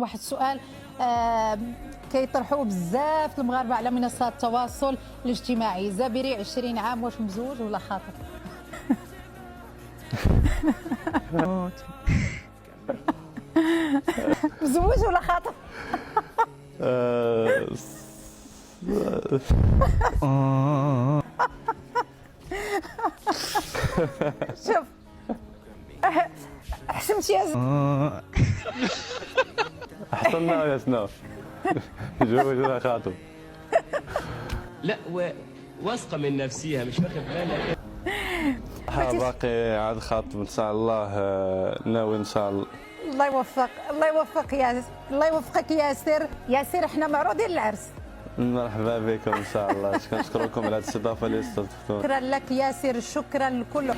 واحد السؤال كيطرحوه بزاف المغاربه على منصات التواصل الاجتماعي. زابري 20 عام، واش مزوج ولا خاطب؟ مزوج ولا خاطب؟ شوف حشمتي يا احسننا ولا شنو؟ متزوج ولا خاطب؟ لا واثقه من نفسها مش واخد بالها. باقي عاد خاطب ان شاء الله، ناوي ان شاء الله. الله يوفق، الله يوفق يا الله يوفقك ياسر. ياسر احنا معروضين للعرس. مرحبا بكم ان شاء الله، كنشكركم على هذه الاستضافه اللي استضفتونا. شكرا لك ياسر، شكرا لكل